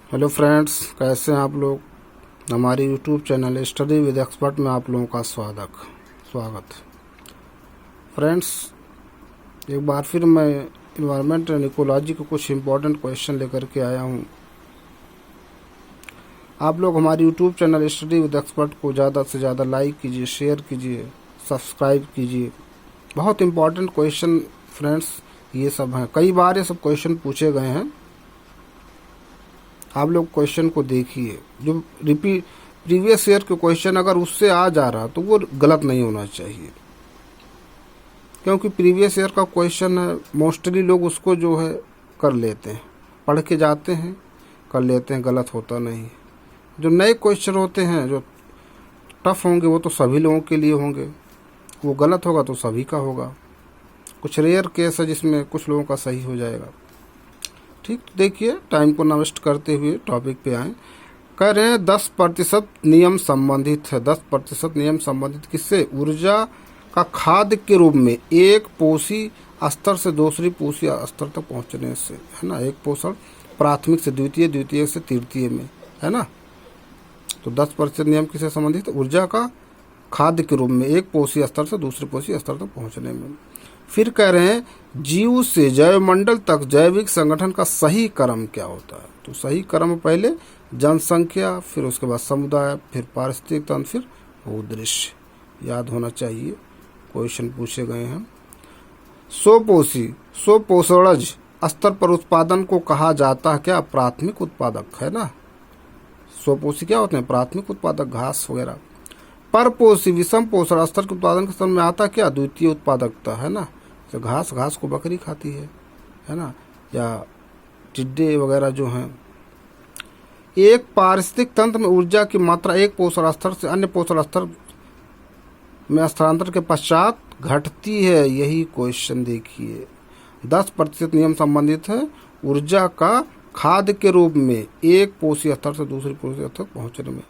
Hello friends, कैसे हैं आप लोग। हमारे YouTube channel study with expert में आप लोगों का स्वागत। फ्रेंड्स, एक बार फिर मैं इन्वायरमेंट एंड इकोलॉजी के कुछ इम्पोर्टेंट क्वेश्चन लेकर के आया हूं। आप लोग हमारे YouTube channel study with expert को ज़्यादा से ज़्यादा लाइक कीजिए, शेयर कीजिए, सब्सक्राइब कीजिए। बहुत इम्पोर्टेंट क्वेश्चन फ्रेंड्स ये सब हैं। कई बार ये सब क्वेश्चन पूछे गए हैं। आप लोग क्वेश्चन को देखिए। जो प्रीवियस ईयर के क्वेश्चन अगर उससे आ जा रहा तो वो गलत नहीं होना चाहिए, क्योंकि प्रीवियस ईयर का क्वेश्चन है। मोस्टली लोग उसको जो है कर लेते हैं, पढ़ के जाते हैं, कर लेते हैं, गलत होता नहीं। जो नए क्वेश्चन होते हैं, जो टफ होंगे, वो तो सभी लोगों के लिए होंगे। वो गलत होगा तो सभी का होगा। कुछ रेयर केस है जिसमें कुछ लोगों का सही हो जाएगा। ठीक, देखिए, टाइम को न वेस्ट करते हुए टॉपिक पे आए। कह रहे हैं 10% नियम संबंधित है। 10% नियम संबंधित किससे? ऊर्जा का खाद्य के रूप में एक पोषी स्तर से दूसरी पोषी स्तर तक पहुंचने से, है ना। एक पोषण प्राथमिक से द्वितीय, द्वितीय से तृतीय में, है ना। तो 10% नियम किससे संबंधित? ऊर्जा का खाद्य के रूप में एक पोषी स्तर से दूसरे पोषी स्तर तक पहुंचने में। फिर कह रहे हैं जीव से जैवमंडल तक जैविक संगठन का सही क्रम क्या होता है? तो सही क्रम पहले जनसंख्या, फिर उसके बाद समुदाय, फिर पारिस्थितिक तंत्र, फिर भूदृश्य। याद होना चाहिए, क्वेश्चन पूछे गए हैं। स्वपोषणज स्तर पर उत्पादन को कहा जाता है क्या? प्राथमिक उत्पादक, है ना। स्वपोषी क्या होते हैं? प्राथमिक उत्पादक, घास वगैरह। परपोषी विषम पोषण स्तर के उत्पादन के समय में आता क्या? द्वितीय उत्पादकता, है ना। तो घास को बकरी खाती है ना, या टिड्डे वगैरह जो हैं। एक पारिस्थितिक तंत्र में ऊर्जा की मात्रा एक पोषण स्तर से अन्य पोषण स्तर में स्थानांतरण के पश्चात घटती है। यही क्वेश्चन देखिए। 10% नियम संबंधित है ऊर्जा का खाद्य के रूप में एक पोषी स्तर से दूसरे पोषी स्तर तक पहुंचने में।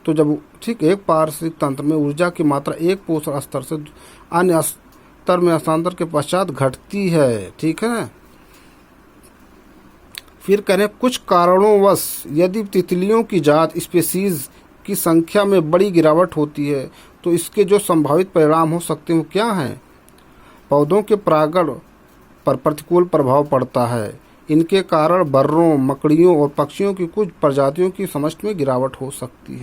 तो जब ठीक एक पारिस्थितिक तंत्र में ऊर्जा की मात्रा एक पोषण स्तर से अन्य स्तर में हस्तांतरण के पश्चात घटती है, ठीक है ना। फिर करें कुछ कारणोंवश यदि तितलियों की जात स्पीशीज की संख्या में बड़ी गिरावट होती है तो इसके जो संभावित परिणाम हो सकते हैं वो क्या हैं? पौधों के परागण पर प्रतिकूल प्रभाव पड़ता है। इनके कारण बर्रों, मकड़ियों और पक्षियों की कुछ प्रजातियों की समष्टि में गिरावट हो सकती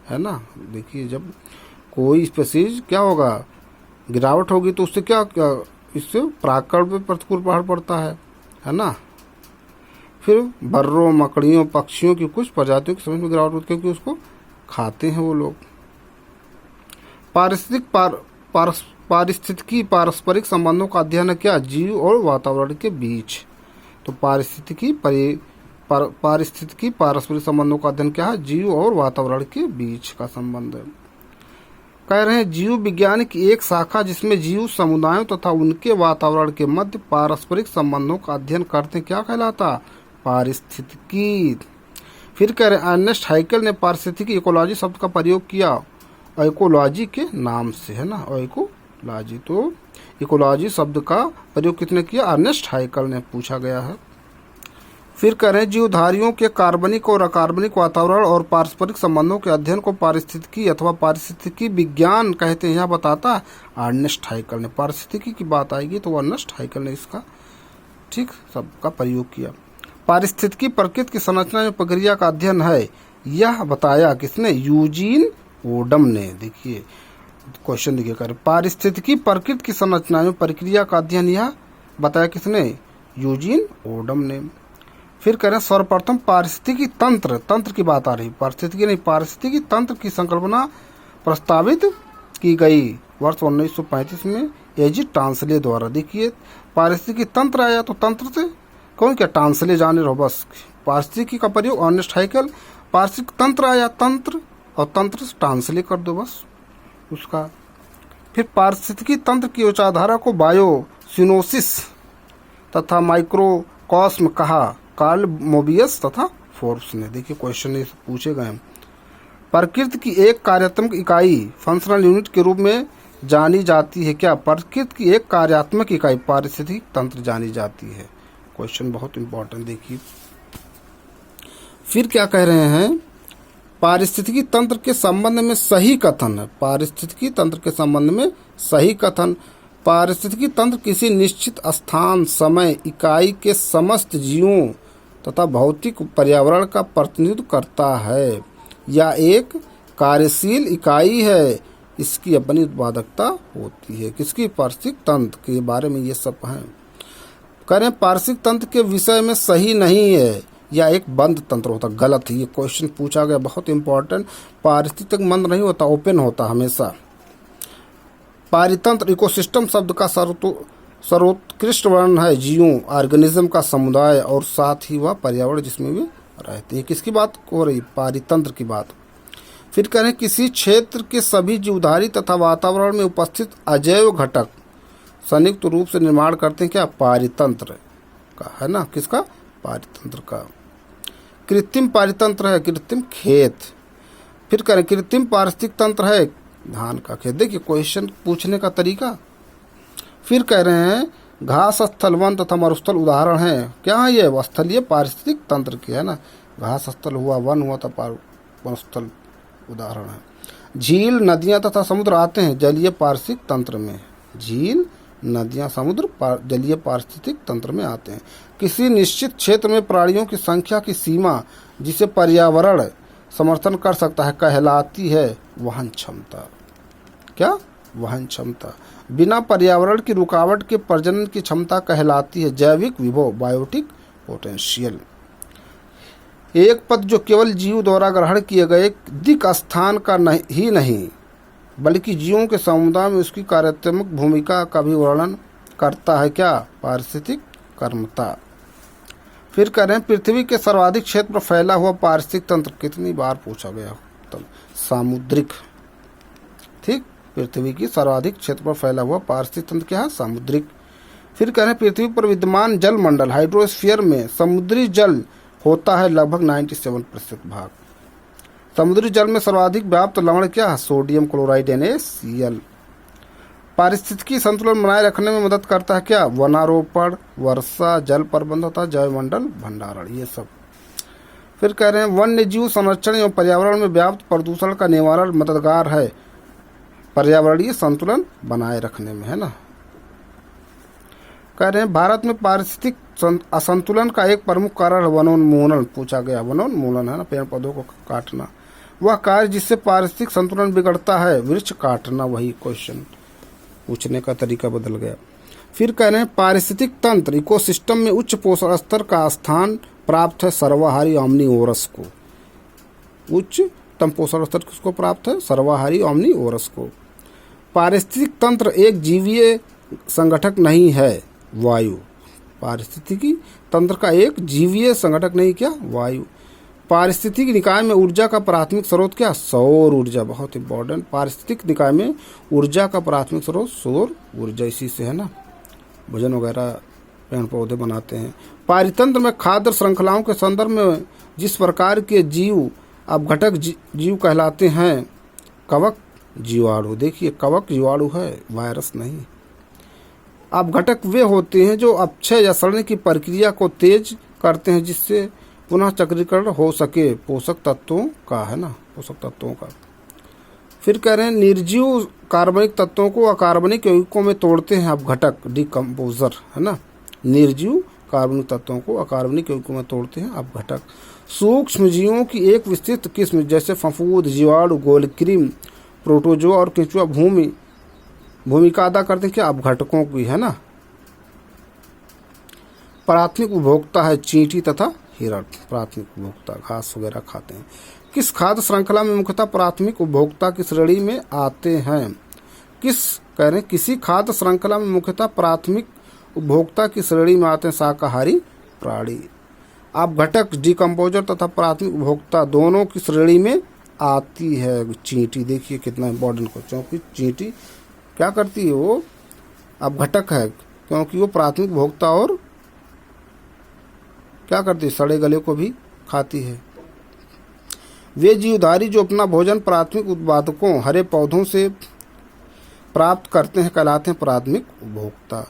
है ना। देखिए, जब कोई स्पीशीज क्या होगा, गिरावट होगी तो उससे क्या इससे परागकण पे प्रतिकूल प्रभाव पड़ता है ना। फिर बर्रों, मकड़ियों, पक्षियों की कुछ प्रजातियों की समझ में गिरावट होती है, क्योंकि उसको खाते हैं वो लोग। पारिस्थितिकी पारस्परिक संबंधों का अध्ययन है क्या? जीव और वातावरण के बीच। तो पारिस्थितिकी पारस्परिक संबंधों का अध्ययन क्या है? जीव और वातावरण के बीच का संबंध है। कह रहे हैं जीव विज्ञान की एक शाखा जिसमें जीव समुदायों तथा उनके वातावरण के मध्य पारस्परिक संबंधों का अध्ययन करते क्या कहलाता? पारिस्थितिकी। फिर कह रहे हैं अर्नेस्ट हाइकल ने पारिस्थितिकी इकोलॉजी शब्द का प्रयोग किया इकोलॉजी के नाम से, है ना। इकोलॉजी, तो इकोलॉजी शब्द का प्रयोग किसने किया? अर्नेस्ट हाइकल ने, पूछा गया है। फिर कह रहे हैं जीवधारियों के कार्बनिक और अकार्बनिक वातावरण और पारस्परिक संबंधों के अध्ययन को पारिस्थितिकी अथवा पारिस्थितिकी विज्ञान कहते हैं। यह बताता अर्नेस्ट हाइकल ने। पारिस्थितिकी की बात आएगी तो अर्नेस्ट हाइकल ने इसका ठीक शब्द का प्रयोग किया। पारिस्थितिकी प्रकृति की संरचना में प्रक्रिया का अध्ययन है, यह बताया किसने? यूजीन ओडम ने। देखिए क्वेश्चन देखिए, कर पारिस्थितिकी प्रकृति की संरचना में प्रक्रिया का अध्ययन यह बताया किसने? यूजीन ओडम ने। फिर करें सर्वप्रथम पारिस्थितिकी तंत्र की बात आ रही, पारिस्थितिकी नहीं, पारिस्थितिकी तंत्र की संकल्पना प्रस्तावित की गई वर्ष 1935 में एजी टांसले द्वारा। देखिए, पारिस्थितिकी तंत्र आया तो तंत्र से कौन क्या? टांसले जाने रहो बस। पारिस्थितिकी का प्रयोग अर्नेस्ट हाइकल, पारिस्थितिक तंत्र आया, तंत्र और तंत्र से टांसले कर दो बस उसका। फिर पारिस्थितिकी तंत्र की विचारधारा को बायोसिनोसिस तथा माइक्रोकॉस्म कहा कार्ल मोबियस तथा फोर्ब्स ने। देखिए क्वेश्चन पूछे गए हैं। प्रकृति की एक कार्यात्मक इकाई फंक्शनल यूनिट के रूप में जानी जाती है क्या? प्रकृति की एक कार्यात्मक इकाई पारिस्थितिक तंत्र जानी जाती है। क्वेश्चन बहुत इंपॉर्टेंट देखिए। फिर क्या कह रहे हैं, पारिस्थितिकी तंत्र के संबंध में सही कथन है। पारिस्थितिकी तंत्र के संबंध में सही कथन। पारिस्थितिकी तंत्र किसी निश्चित स्थान, समय, इकाई के समस्त जीवों तथा भौतिक पर्यावरण का प्रतिनिधित्व करता है या एक कार्यशील इकाई है। इसकी अपनी उत्पादकता होती है। किसकी? पारिस्थितिक तंत्र के बारे में ये सब है। करें पारिस्थितिक तंत्र के विषय में सही नहीं है या एक बंद तंत्र होता। गलत है, ये क्वेश्चन पूछा गया, बहुत इंपॉर्टेंट। पारिस्थितिक बंद नहीं होता, ओपन होता हमेशा। पारितंत्र इकोसिस्टम शब्द का सर्वोत्कृष्ट वर्णन है जीवों, ऑर्गेनिज्म का समुदाय और साथ ही वह पर्यावरण जिसमें वे रहते हैं। किसकी बात हो रही? पारितंत्र की बात। फिर करें किसी क्षेत्र के सभी जीवधारी तथा वातावरण में उपस्थित अजैव घटक संयुक्त रूप से निर्माण करते हैं क्या? पारितंत्र का, है ना। किसका? पारितंत्र का। कृत्रिम पारितंत्र है, कृत्रिम खेत। फिर करें कृत्रिम पारिस्थितिक तंत्र है धान का खेत। देखिए क्वेश्चन पूछने का तरीका। फिर कह रहे हैं घास स्थल, वन तथा मरुस्थल उदाहरण है। क्या है ये? स्थलीय पारिस्थितिक तंत्र के, है ना। घास स्थल हुआ, वन हुआ तो मरुस्थल उदाहरण है। झील, नदियां तथा समुद्र आते हैं जलीय पारिस्थितिक तंत्र में। झील, नदियां, समुद्र जलीय पारिस्थितिक तंत्र में आते हैं। किसी निश्चित क्षेत्र में प्राणियों की संख्या की सीमा जिसे पर्यावरण समर्थन कर सकता है कहलाती है वहन क्षमता। क्या? वहन क्षमता। बिना पर्यावरण की रुकावट के प्रजनन की क्षमता कहलाती है जैविक विभव, बायोटिक पोटेंशियल। एक पद जो केवल जीव द्वारा ग्रहण किए गए दिक स्थान का ही नहीं बल्कि जीवों के समुदाय में उसकी कार्यात्मक भूमिका का भी वर्णन करता है। क्या? पारिस्थितिक कर्मता। फिर करें पृथ्वी के सर्वाधिक क्षेत्र पर फैला हुआ पारिस्थितिक तंत्र। कितनी बार पूछा गया? तो सामुद्रिक। ठीक, पृथ्वी की सर्वाधिक क्षेत्र पर फैला हुआ पारिस्थितिक तंत्र क्या है? सामुद्रिक। फिर करें पृथ्वी पर विद्यमान जल मंडल हाइड्रोस्फीयर में समुद्री जल होता है लगभग 97% भाग। समुद्री जल में सर्वाधिक व्याप्त लवण क्या है? Sodium chloride NaCl। पारिस्थितिकी संतुलन बनाए रखने में मदद करता है क्या? वनारोपण, वर्षा जल प्रबंधन तथा जैवमंडल भंडारण, ये सब। फिर कह रहे हैं वन्य जीव संरक्षण एवं पर्यावरण में व्याप्त प्रदूषण का निवारण मददगार है पर्यावरणीय संतुलन बनाए रखने में, है ना। कह रहे हैं भारत में पारिस्थितिक असंतुलन का एक प्रमुख कारण वनोन्मूलन पूछा गया। वनोन्मूलन, है ना, पेड़ पौधों को काटना। वह कार्य जिससे पारिस्थितिक संतुलन बिगड़ता है वृक्ष काटना। वही क्वेश्चन पूछने का तरीका बदल गया। फिर कह रहे हैं पारिस्थितिक तंत्र इकोसिस्टम में उच्च पोषण स्तर का स्थान प्राप्त है सर्वाहारी ओमनीओरस को। उच्चतम पोषण स्तर किसको प्राप्त है? सर्वाहारी ओमनीओरस को। पारिस्थितिक तंत्र एक जीवीय संगठक नहीं है, वायु। पारिस्थितिकी तंत्र का एक जीवीय संगठक नहीं, क्या? वायु। पारिस्थितिक निकाय में ऊर्जा का प्राथमिक स्रोत क्या? सौर ऊर्जा, बहुत इंपॉर्टेंट। पारिस्थितिक निकाय में ऊर्जा का प्राथमिक स्रोत सौर ऊर्जा, इसी से, है ना, भोजन वगैरह पेड़ पौधे बनाते हैं। पारितंत्र में खाद्य श्रृंखलाओं के संदर्भ में जिस प्रकार के जीव अपघटक जीव कहलाते हैं कवक जीवाणु। देखिए कवक जीवाणु है, वायरस नहीं। अपघटक वे होते हैं जो अपक्षय या सड़ने की प्रक्रिया को तेज करते हैं जिससे पुनः चक्रीकरण हो सके पोषक तत्वों का, है ना, पोषक तत्वों का। फिर कह रहे हैं निर्जीव कार्बनिक तत्वों को अकार्बनिक यौगिकों में तोड़ते हैं अपघटक, डिकम्पोजर, है ना। निर्जीव कार्बनिक तत्वों को अकार्बनिक यौगिकों में तोड़ते हैं अपघटक। सूक्ष्म जीवों की एक विस्तृत किस्म जैसे फफूंद, जीवाणु, गोलकृमि, प्रोटोजोआ और केंचुआ भूमिका अदा करते हैं क्या? अपघटकों की, है ना। प्राथमिक उपभोक्ता है चींटी तथा हिरण। प्राथमिक उपभोक्ता घास वगैरह खाते हैं। किस खाद्य श्रृंखला में मुख्यतः प्राथमिक उपभोक्ता की श्रेणी में आते हैं? कह रहे हैं किसी खाद्य श्रृंखला में मुख्यतः प्राथमिक उपभोक्ता की श्रेणी में आते हैं शाकाहारी प्राणी। अपघटक, डिकम्पोजर तथा प्राथमिक उपभोक्ता दोनों की श्रेणी में आती है चींटी। देखिए कितना इंपॉर्टेंट क्वेश्चन, क्योंकि चींटी क्या करती है? वो अपघटक है क्योंकि वो प्राथमिक उपभोक्ता और क्या करती है? सड़े गले को भी खाती है। वे जीवधारी जो अपना भोजन प्राथमिक उत्पादकों हरे पौधों से प्राप्त करते हैं कहलाते हैं प्राथमिक उपभोक्ता।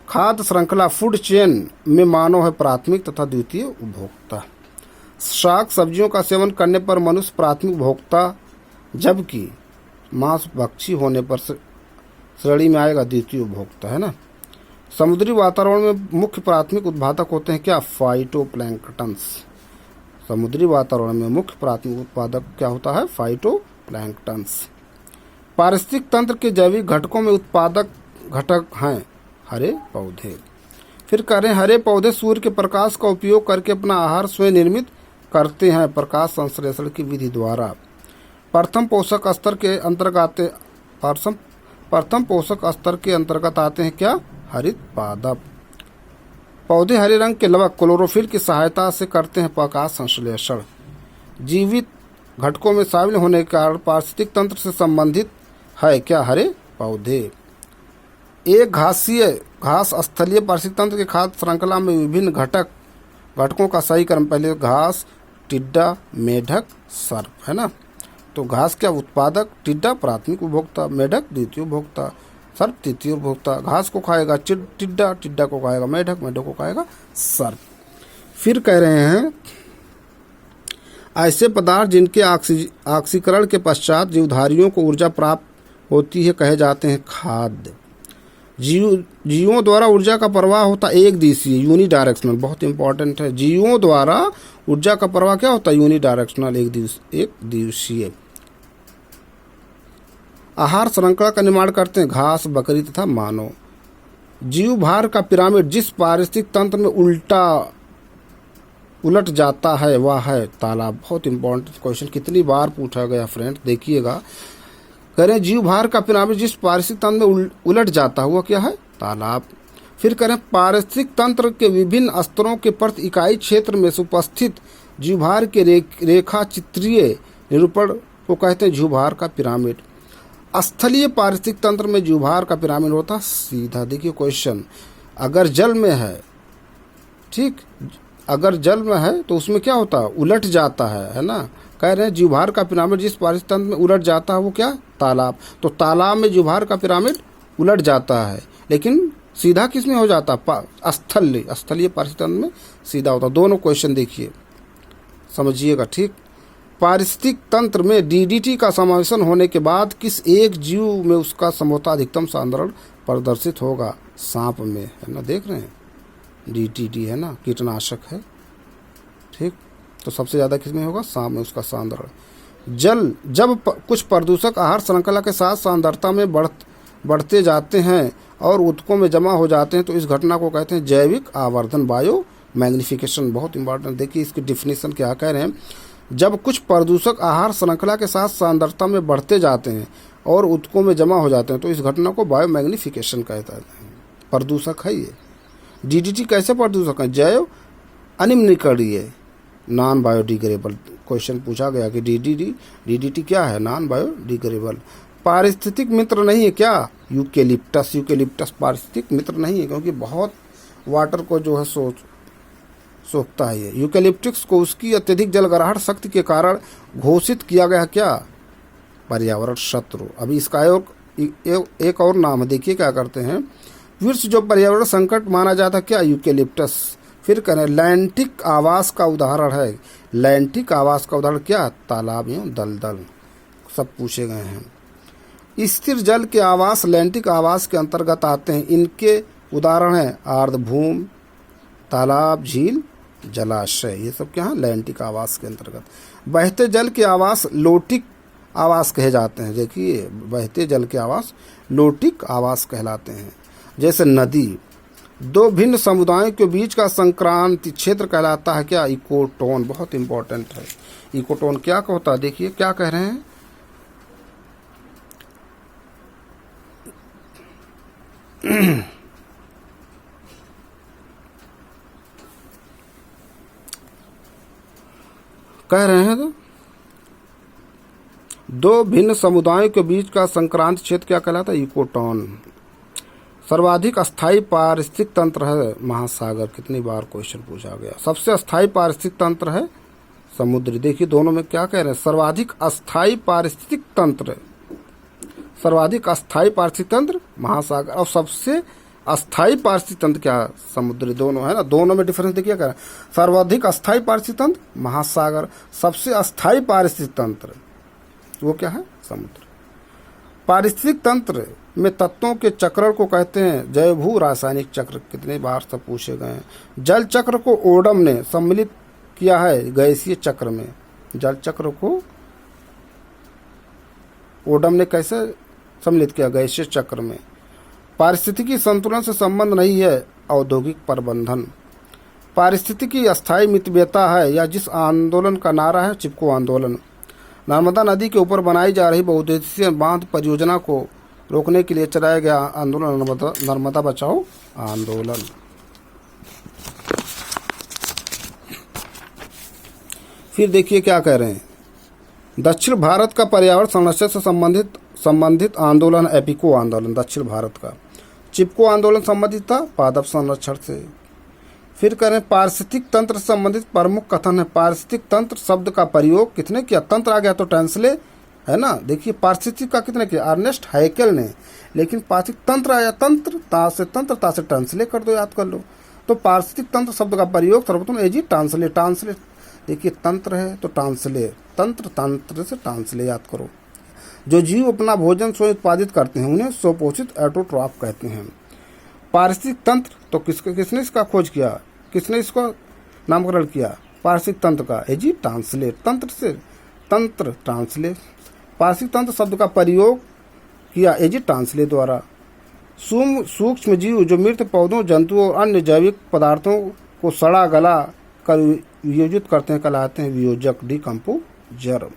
खाद्य श्रृंखला फूड चेन में मानव है प्राथमिक तथा द्वितीय उपभोक्ता। शाक सब्जियों का सेवन करने पर मनुष्य प्राथमिक भोक्ता, जबकि मांस भक्षी होने पर श्रेणी में आएगा द्वितीय उपभोक्ता, है ना। समुद्री वातावरण में मुख्य प्राथमिक उत्पादक होते हैं क्या? फाइटोप्लैंक्टन्स। समुद्री वातावरण में मुख्य प्राथमिक उत्पादक क्या होता है? फाइटोप्लैंक्टन्स। पारिस्थितिक तंत्र के जैविक घटकों में उत्पादक घटक हैं हरे पौधे। फिर करें, हरे पौधे सूर्य के प्रकाश का उपयोग करके अपना आहार स्वयं निर्मित करते हैं प्रकाश संश्लेषण की विधि द्वारा। प्रथम पोषक स्तर के अंतर्गत आते हैं क्या? हरित पादप। पौधे हरे रंग के लवक क्लोरोफिल की सहायता से करते हैं प्रकाश संश्लेषण। जीवित घटकों में शामिल होने के कारण पारिस्थितिक तंत्र से संबंधित है क्या? हरे पौधे। एक घास स्थलीय पारिस्थितिक तंत्र के खाद्य श्रृंखला में विभिन्न घटकों का सही क्रम, पहले घास, टिड्डा, मेढक, सर्प, है ना। तो घास क्या? उत्पादक, टिड्डा प्राथमिक उपभोक्ता, मेढक द्वितीय उपभोक्ता, सर्प तृतीय उपभोक्ता। घास को खाएगा टिड्डा, टिड्डा को खाएगा मेढक, मेढक को खाएगा सर्प। फिर कह रहे हैं, ऐसे पदार्थ जिनके ऑक्सीकरण के पश्चात जीवधारियों को ऊर्जा प्राप्त होती है कहे जाते हैं खाद्य। जीवों द्वारा ऊर्जा का प्रवाह होता है एक दिशीय, यूनिडायरेक्शनल, बहुत इंपॉर्टेंट है। जीवों द्वारा ऊर्जा का प्रवाह क्या होता है? यूनिडायरेक्शनल, एक दिवसीय। आहार श्रृंखला का निर्माण करते हैं घास, बकरी तथा मानव। जीव भार का पिरामिड जिस पारिस्थितिक तंत्र में उलट जाता है वह है तालाब। बहुत इंपॉर्टेंट क्वेश्चन, कितनी बार पूछा गया फ्रेंड, देखिएगा। करें, जीव भार का पिरामिड जिस पारिस्थितिक तंत्र में उलट जाता है वह क्या है? तालाब। फिर करें, पारिस्थितिक तंत्र के विभिन्न स्तरों के प्रति इकाई क्षेत्र में उपस्थित जीवभार के रेखा चित्रीय निरूपण को कहते हैं जीवभार का पिरामिड। स्थलीय पारिस्थितिक तंत्र में जीवभार का पिरामिड होता सीधा। देखिए क्वेश्चन, अगर जल में है, ठीक, अगर जल में है तो उसमें क्या होता है? उलट जाता है ना। कह रहे हैं जीवभार का पिरामिड जिस पारिस्थितिक तंत्र में उलट जाता है वो क्या? तालाब। तो तालाब में जीवभार का पिरामिड उलट जाता है, लेकिन सीधा किस में हो जाता? स्थलीय पारिस्थितिक तंत्र में सीधा होता। दोनों क्वेश्चन देखिए, समझिएगा, ठीक। पारिस्थितिक तंत्र में डीडीटी का समावेशन होने के बाद किस एक जीव में उसका संभवतः अधिकतम सांद्रण प्रदर्शित होगा? सांप में, है ना, देख रहे हैं डीडीटी है ना, कीटनाशक है, ठीक। तो सबसे ज़्यादा किस में होगा? सांप में उसका सांद्रण। जब कुछ प्रदूषक आहार श्रृंखला के साथ सांद्रता में बढ़ते जाते हैं और ऊतकों में जमा हो जाते हैं तो इस घटना को कहते हैं जैविक आवर्धन, बायो मैग्निफिकेशन। बहुत इंपॉर्टेंट, देखिए इसकी डिफिनीशन क्या कह रहे हैं। जब कुछ प्रदूषक आहार श्रृंखला के साथ सांद्रता में बढ़ते जाते हैं और ऊतकों में जमा हो जाते हैं तो इस घटना को बायो मैग्निफिकेशन कहता है। प्रदूषक है ये। डीडीटी कैसे प्रदूषक है? जैव अनिम्नकरणीय, नॉन बायोडिग्रेडेबल। क्वेश्चन पूछा गया कि डीडीटी क्या है? Non biodegradable. पारिस्थितिक मित्र नहीं है क्या? यूकेलिप्टस पारिस्थितिक मित्र नहीं है, क्योंकि बहुत वाटर को जो है सोखता है ये। यूकेलिप्टस को उसकी अत्यधिक जलग्रहण शक्ति के कारण घोषित किया गया क्या? पर्यावरण शत्रु। अभी इसका एक और नाम है, देखिए क्या करते हैं। वृक्ष जो पर्यावरण संकट माना जाता है क्या? यूकेलिप्टस। फिर करें, लैंटिक आवास का उदाहरण है। लैंटिक आवास का उदाहरण क्या? तालाब एवं दलदल, सब पूछे गए हैं। स्थिर जल के आवास लैंटिक आवास के अंतर्गत आते हैं। इनके उदाहरण हैं आर्द्रभूमि, तालाब, झील, जलाशय, ये सब क्या है? लैंटिक आवास के अंतर्गत। बहते जल के आवास लोटिक आवास कहे जाते हैं। देखिए, बहते जल के आवास लोटिक आवास कहलाते हैं। जैसे नदी। दो भिन्न समुदायों के बीच का संक्रांति क्षेत्र कहलाता है क्या? इकोटोन। बहुत इंपॉर्टेंट है। इकोटोन क्या होता है? देखिए क्या कह रहे हैं। कह रहे हैं तो दो भिन्न समुदायों के बीच का संक्रांति क्षेत्र क्या कहलाता है? इकोटोन। सर्वाधिक अस्थायी पारिस्थितिक तंत्र है महासागर। कितनी बार क्वेश्चन पूछा गया। सबसे अस्थायी पारिस्थितिक तंत्र है समुद्र। देखिए दोनों में क्या कह रहे हैं। सर्वाधिक अस्थायी पारिस्थितिक तंत्र, सर्वाधिक अस्थायी पारिस्थितिक तंत्र महासागर, और सबसे अस्थाई पारिस्थितिक तंत्र क्या है? समुद्री, दोनों है ना, दोनों में डिफरेंस देखिए क्या है। सर्वाधिक अस्थाई पारिस्थितिक तंत्र महासागर, सबसे अस्थाई पारिस्थितिक तंत्र वो क्या है? समुद्र। पारिस्थितिक तंत्र में तत्वों के चक्रण को कहते हैं जैवभू रासायनिक चक्र, कितने बार सब पूछे गए हैं। जल चक्र को ओडम ने सम्मिलित किया है गैसीय चक्र में, जल चक्र को ओडम ने कैसे सम्मिलित किया? गैसीय चक्र में। पारिस्थितिकी संतुलन से संबंध नहीं है औद्योगिक प्रबंधन। पारिस्थितिकी अस्थायी मितव्यता है या जिस आंदोलन का नारा है चिपको आंदोलन। नर्मदा नदी के ऊपर बनाई जा रही बहुउद्देशीय बांध परियोजना को रोकने के लिए चलाया गया आंदोलन नर्मदा बचाओ आंदोलन। फिर देखिए क्या कह रहे हैं। दक्षिण भारत का पर्यावरण संरक्षण से संबंधित आंदोलन एपिको आंदोलन दक्षिण भारत का। चिपको आंदोलन संबंधित था पादप संरक्षण से। फिर करें पारिस्थितिक तंत्र से संबंधित प्रमुख कथन है। पारिस्थितिक तंत्र शब्द का प्रयोग कितने किया? तंत्र आ गया तो ट्रांसले है ना। देखिए पारिस्थितिक का कितने किया? अर्नेस्ट हैकेल ने। लेकिन पारिस्थितिक तंत्र आया, तंत्र ता से ट्रांसले कर दो, याद कर लो। तो पारिस्थितिक तंत्र शब्द का प्रयोग सर्वप्रथम एजी ट्रांसले। देखिए तंत्र है तो ट्रांसले, तंत्र से ट्रांसले याद करो। जो जीव अपना भोजन स्वयं उत्पादित करते हैं उन्हें स्वपोषित ऑटोट्रॉफ कहते हैं। पारिस्थितिक तंत्र तो किसने इसका खोज किया? किसने इसको नामकरण किया? पारिस्थितिक तंत्र का एजी ट्रांसलेट, तंत्र से तंत्र ट्रांसलेट। पारिस्थितिक तंत्र शब्द का प्रयोग किया एजी ट्रांसलेट द्वारा। सूक्ष्म जीव जो मृत पौधों, जंतुओं और अन्य जैविक पदार्थों को सड़ा गला कर वियोजित करते हैं कहलाते हैं वियोजक, डिकम्पोजर।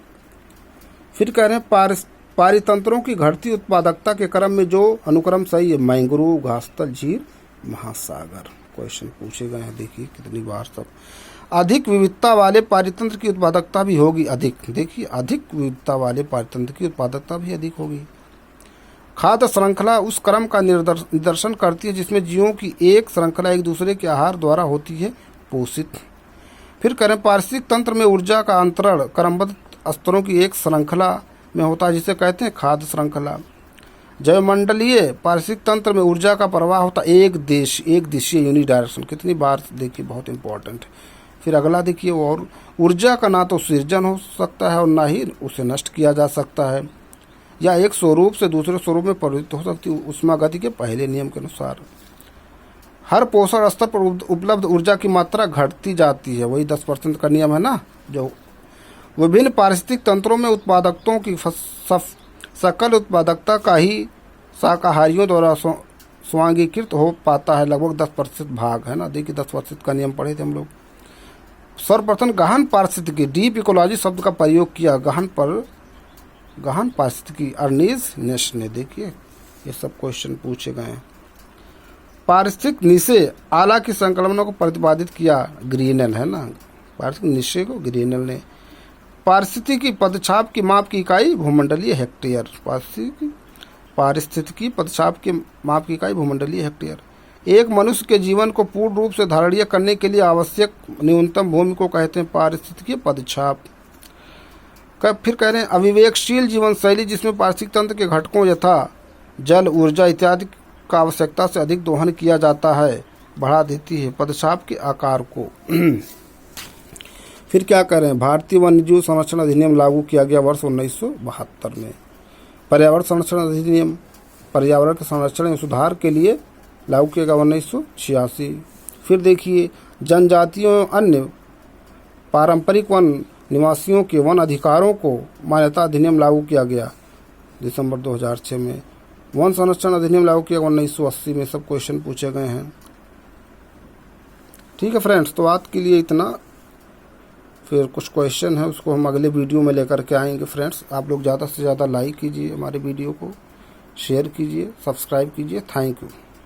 फिर कह रहे हैं पारितंत्रों की घटती उत्पादकता के क्रम में जो अनुक्रम सही है मैंग्रोव, घासतल, झील, महासागर। क्वेश्चन पूछे गए हैं, देखिए कितनी बार सब। अधिक विविधता वाले पारितंत्र की उत्पादकता भी होगी अधिक। देखिए अधिक विविधता वाले पारितंत्र की उत्पादकता भी अधिक होगी। खाद्य श्रृंखला उस क्रम का निदर्शन करती है जिसमें जीवों की एक श्रृंखला एक दूसरे के आहार द्वारा होती है पोषित। फिर करें पारिस्थितिक तंत्र में ऊर्जा का अंतरण क्रमबद्ध स्तरों की एक श्रृंखला में होता है जिसे कहते हैं खाद्य श्रृंखला। जैवमंडलीय पारिस्थितिक तंत्र में ऊर्जा का प्रवाह होता है एक दिशीय यूनिडायरेक्शन। कितनी बार देखिए, बहुत इंपॉर्टेंट। फिर अगला देखिए, और ऊर्जा का ना तो सृजन हो सकता है और ना ही उसे नष्ट किया जा सकता है, या एक स्वरूप से दूसरे स्वरूप में परिवर्तित हो सकती है ऊष्मागति के पहले नियम के अनुसार। हर पोषण स्तर पर उपलब्ध ऊर्जा की मात्रा घटती जाती है, वही 10% का नियम है ना। जो विभिन्न पारिस्थितिक तंत्रों में उत्पादकताओं की सकल उत्पादकता का ही शाकाहारियों द्वारा स्वांगीकृत हो पाता है, लगभग 10% भाग है ना। देखिए 10% का नियम पढ़े थे हम लोग। सर्वप्रथम गहन पारिस्थितिकी, डीप इकोलॉजी शब्द का प्रयोग किया गहन पारिस्थितिकी अर्नीज नेश ने। देखिए ये सब क्वेश्चन पूछे गए हैं। पारिस्थितिक निशे आला की संकल्पना को प्रतिपादित किया ग्रीनेल है ना। पारिस्थितिक निशे को ग्रीनेल ने। पारिस्थितिकी पदछाप की माप की इकाई भूमंडलीय हेक्टेयर। पारिस्थितिकी पदछाप के माप की इकाई भूमंडलीय हेक्टेयर। एक मनुष्य के जीवन को पूर्ण रूप से धारणीय करने के लिए आवश्यक न्यूनतम भूमि को कहते हैं पारिस्थितिकी पदछाप। फिर कह रहे हैं अविवेकशील जीवन शैली जिसमें पारिस्थितिक तंत्र के घटकों यथा जल, ऊर्जा इत्यादि का आवश्यकता से अधिक दोहन किया जाता है, बढ़ा देती है पदछाप के आकार को। फिर क्या कह रहे हैं, भारतीय वन्यजीव संरक्षण अधिनियम लागू किया गया वर्ष 1972 में। पर्यावरण संरक्षण अधिनियम पर्यावरण के संरक्षण एवं सुधार के लिए लागू किया गया 1986। फिर देखिए जनजातियों एवं अन्य पारंपरिक वन निवासियों के वन अधिकारों को मान्यता अधिनियम लागू किया गया दिसंबर 2006 में। वन संरक्षण अधिनियम लागू किया 1980 में। सब क्वेश्चन पूछे गए हैं। ठीक है फ्रेंड्स, तो आज के लिए इतना। फिर कुछ क्वेश्चन है उसको हम अगले वीडियो में लेकर के आएंगे फ्रेंड्स। आप लोग ज़्यादा से ज़्यादा लाइक कीजिए हमारे वीडियो को, शेयर कीजिए, सब्सक्राइब कीजिए। Thank you.